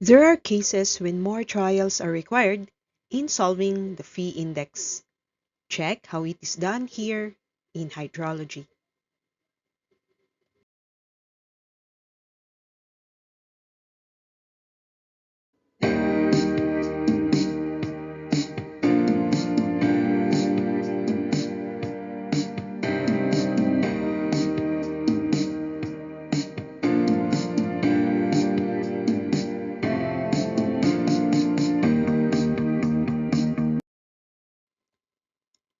There are cases when more trials are required in solving the phi index. Check how it is done here in hydrology.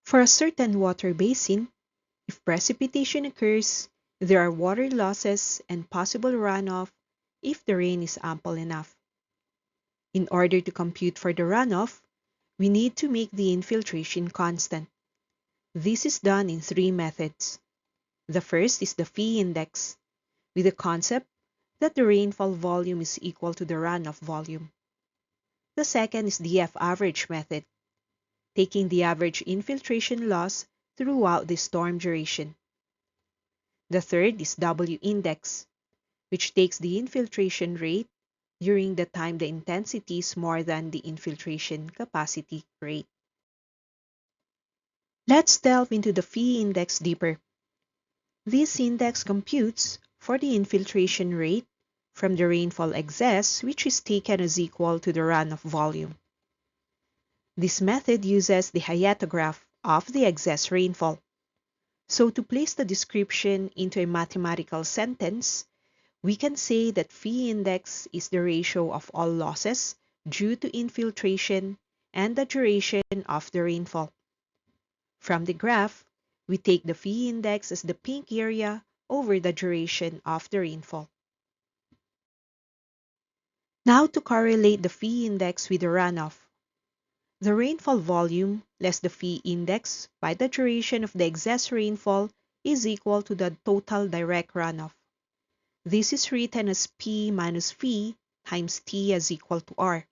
For a certain water basin, if precipitation occurs, there are water losses and possible runoff if the rain is ample enough. In order to compute for the runoff, we need to make the infiltration constant. This is done in three methods. The first is the phi index, with the concept that the rainfall volume is equal to the runoff volume. The second is the F-average method, taking the average infiltration loss throughout the storm duration. The third is W-index, which takes the infiltration rate during the time the intensity is more than the infiltration capacity rate. Let's delve into the phi index deeper. This index computes for the infiltration rate from the rainfall excess, which is taken as equal to the runoff volume. This method uses the hyetograph of the excess rainfall. So to place the description into a mathematical sentence, we can say that phi index is the ratio of all losses due to infiltration and the duration of the rainfall. From the graph, we take the phi index as the pink area over the duration of the rainfall. Now to correlate the phi index with the runoff. The rainfall volume less the phi index by the duration of the excess rainfall is equal to the total direct runoff. This is written as P minus phi times T is equal to R.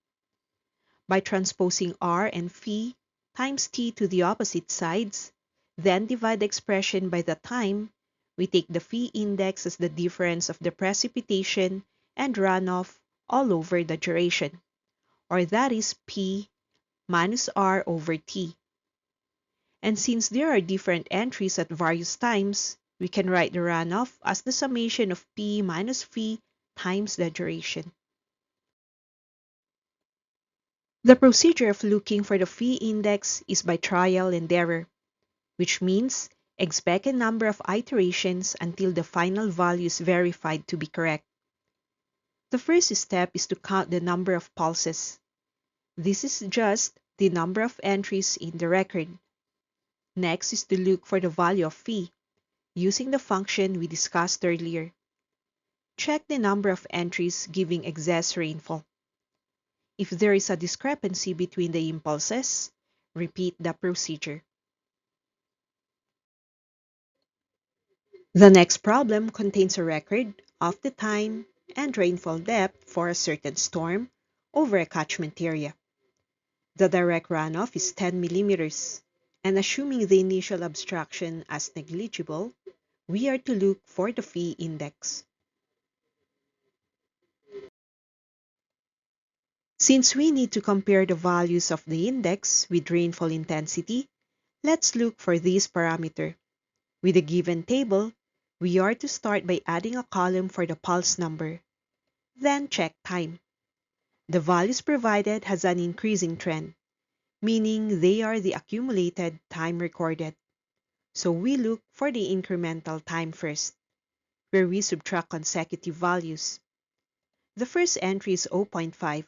By transposing R and phi times T to the opposite sides, then divide the expression by the time, we take the phi index as the difference of the precipitation and runoff all over the duration, or that is P minus R over T. And since there are different entries at various times, we can write the runoff as the summation of P minus phi times the duration. The procedure of looking for the phi index is by trial and error, which means expect a number of iterations until the final value is verified to be correct. The first step is to count the number of pulses. This is just the number of entries in the record. Next is to look for the value of phi, using the function we discussed earlier. Check the number of entries giving excess rainfall. If there is a discrepancy between the impulses, repeat the procedure. The next problem contains a record of the time and rainfall depth for a certain storm over a catchment area. The direct runoff is 10 millimeters, and assuming the initial obstruction as negligible, we are to look for the phi index. Since we need to compare the values of the index with rainfall intensity, let's look for this parameter. With a given table, we are to start by adding a column for the pulse number, then check time. The values provided has an increasing trend, meaning they are the accumulated time recorded. So we look for the incremental time first, where we subtract consecutive values. The first entry is 0.5,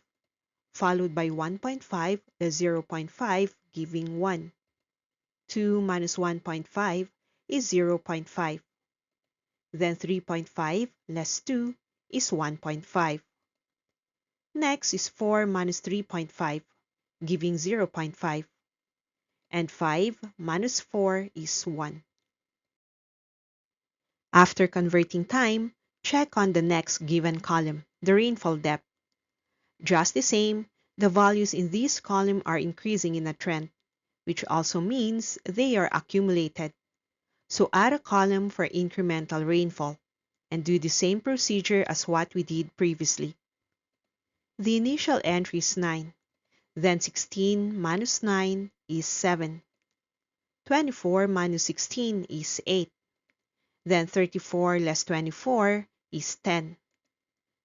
followed by 1.5 plus 0.5 giving 1. 2 minus 1.5 is 0.5. Then 3.5 less 2 is 1.5. Next is 4 minus 3.5, giving 0.5. And 5 minus 4 is 1. After converting time, check on the next given column, the rainfall depth. Just the same, the values in this column are increasing in a trend, which also means they are accumulated. So add a column for incremental rainfall and do the same procedure as what we did previously. The initial entry is 9. Then 16 minus 9 is 7. 24 minus 16 is 8. Then 34 less 24 is 10.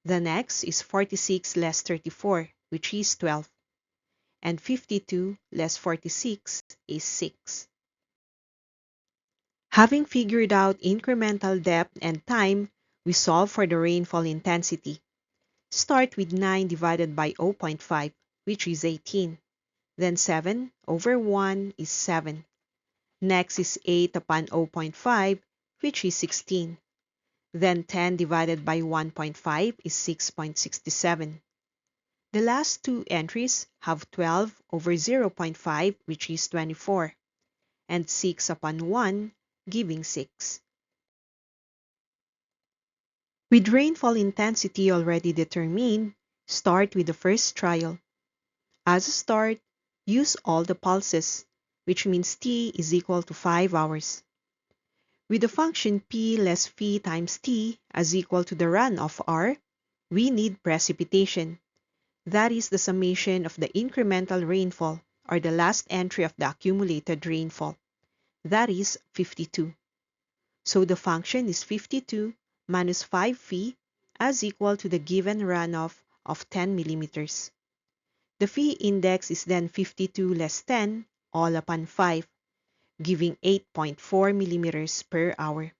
The next is 46 less 34, which is 12. And 52 less 46 is 6. Having figured out incremental depth and time, we solve for the rainfall intensity. Start with 9 divided by 0.5, which is 18. Then 7 over 1 is 7. Next is 8 upon 0.5, which is 16. Then 10 divided by 1.5 is 6.67. The last two entries have 12 over 0.5, which is 24, and 6 upon 1, giving 6. With rainfall intensity already determined, start with the first trial. As a start, use all the pulses, which means t is equal to 5 hours. With the function p less v times t as equal to the run of r, we need precipitation. That is the summation of the incremental rainfall, or the last entry of the accumulated rainfall. That is 52. So the function is 52 minus 5v as equal to the given runoff of 10 millimeters. The phi index is then 52 less 10 all upon 5, giving 8.4 millimeters per hour.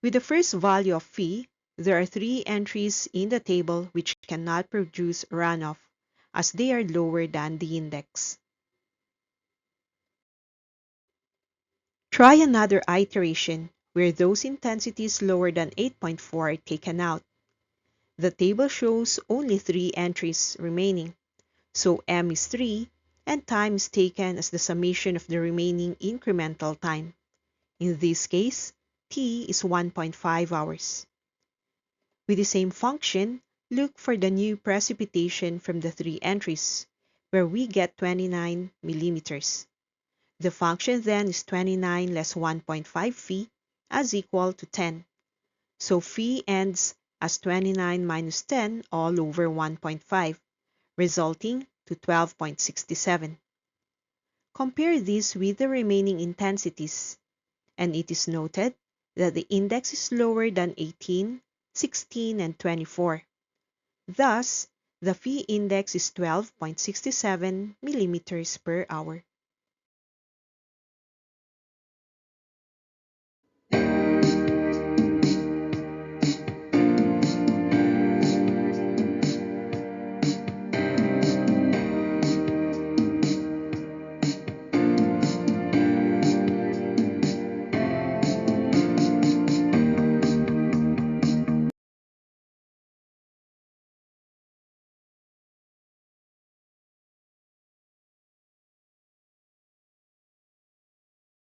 With the first value of phi, there are 3 entries in the table which cannot produce runoff, as they are lower than the index. Try another iteration where those intensities lower than 8.4 are taken out. The table shows only 3 entries remaining, so m is 3, and time is taken as the summation of the remaining incremental time. In this case, t is 1.5 hours. With the same function, look for the new precipitation from the 3 entries, where we get 29 millimeters. The function then is 29 less 1.5 phi as equal to 10. So phi ends as 29 minus 10 all over 1.5, resulting to 12.67. Compare this with the remaining intensities, and it is noted that the index is lower than 18, 16, and 24. Thus, the phi index is 12.67 millimeters per hour.